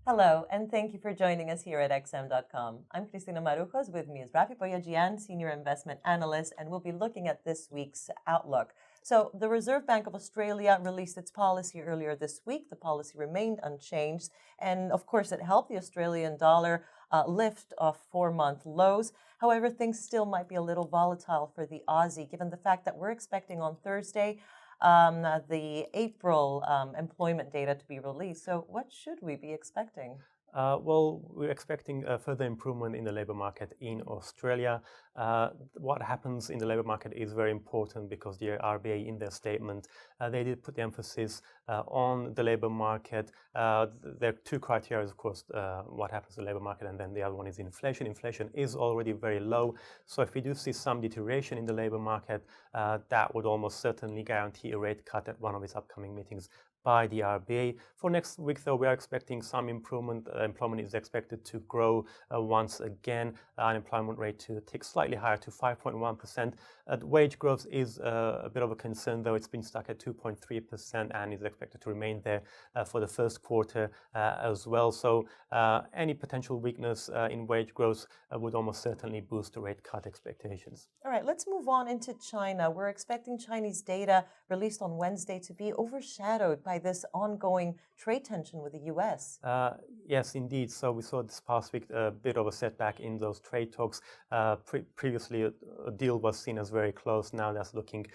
Hello, and thank you for joining us here at XM.com. I'm Cristina Marujos. With me is Rafi Boyajian, Senior Investment Analyst, and we'll be looking at this week's Outlook. So the Reserve Bank of Australia released its policy earlier this week. The policy remained unchanged, and of course it helped the Australian dollar lift off 4-month lows. However, things still might be a little volatile for the Aussie, given the fact that we're expecting on Thursday the April employment data to be released. So what should we be expecting? Well, we're expecting a further improvement in the labor market in Australia. What happens in the labor market is very important because the RBA, in their statement, they did put the emphasis on the labor market. There are two criteria, of course, what happens in the labor market, and then the other one is inflation. Inflation is already very low. So if we do see some deterioration in the labor market, that would almost certainly guarantee a rate cut at one of its upcoming meetings by the RBA. For next week, though, we are expecting some improvement. Employment is expected to grow once again. Unemployment rate to tick slightly higher to 5.1%. Wage growth is a bit of a concern, though. It's been stuck at 2.3% and is expected to remain there for the first quarter as well. So any potential weakness in wage growth would almost certainly boost the rate cut expectations. All right, let's move on into China. We're expecting Chinese data released on Wednesday to be overshadowed by this ongoing trade tension with the US. Yes, indeed. So we saw this past week a bit of a setback in those trade talks. Previously, a deal was seen as very close. Now that's looking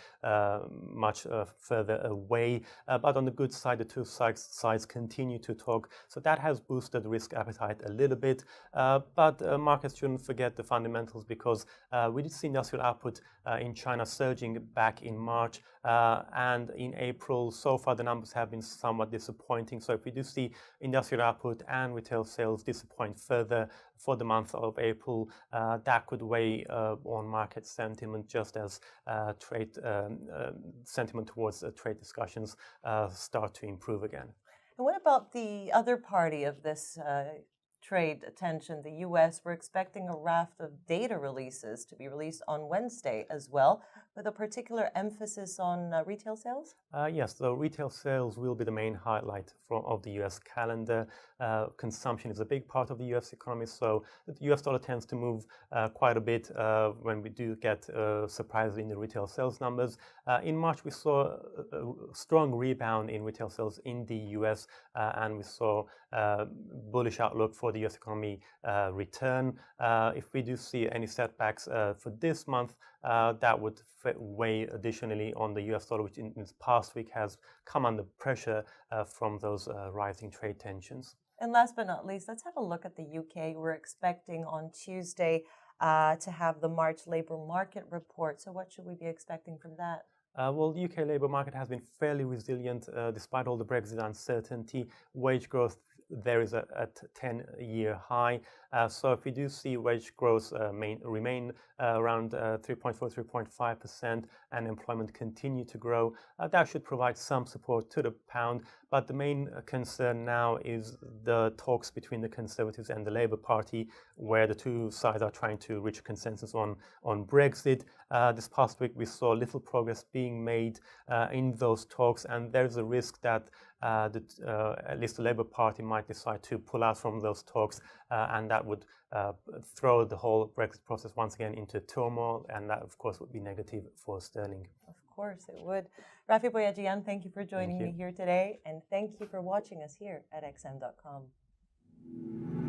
much further away. But on the good side, the two sides continue to talk. So that has boosted risk appetite a little bit. But markets shouldn't forget the fundamentals, because we did see industrial output in China surging back in March. And in April, so far, the numbers have been somewhat disappointing. So if we do see industrial output and retail sales disappoint further for the month of April, that could weigh on market sentiment, just as trade sentiment towards trade discussions start to improve again. And what about the other party of this trade tension, the US? We're expecting a raft of data releases to be released on Wednesday as well, with a particular emphasis on retail sales? Yes, the retail sales will be the main highlight of the US calendar. Consumption is a big part of the US economy, so the US dollar tends to move quite a bit when we do get surprises in the retail sales numbers. In March, we saw a strong rebound in retail sales in the US, and we saw bullish outlook for the US economy return. If we do see any setbacks for this month, that would weigh additionally on the US dollar, which in this past week has come under pressure from those rising trade tensions. And last but not least, let's have a look at the UK. We're expecting on Tuesday to have the March labor market report. So what should we be expecting from that? Well, the UK labour market has been fairly resilient despite all the Brexit uncertainty. Wage growth there is at 10-year high. So if we do see wage growth remain around 3.4, 3.5%, and employment continue to grow, that should provide some support to the pound. But the main concern now is the talks between the Conservatives and the Labour Party, where the two sides are trying to reach a consensus on Brexit. This past week, we saw little progress being made in those talks, and there's a risk that at least the Labour Party might decide to pull out from those talks, and that would throw the whole Brexit process once again into turmoil, and that, of course, would be negative for sterling. Of course it would. Rafi Boyajian, thank you for joining me here today, and thank you for watching us here at XM.com.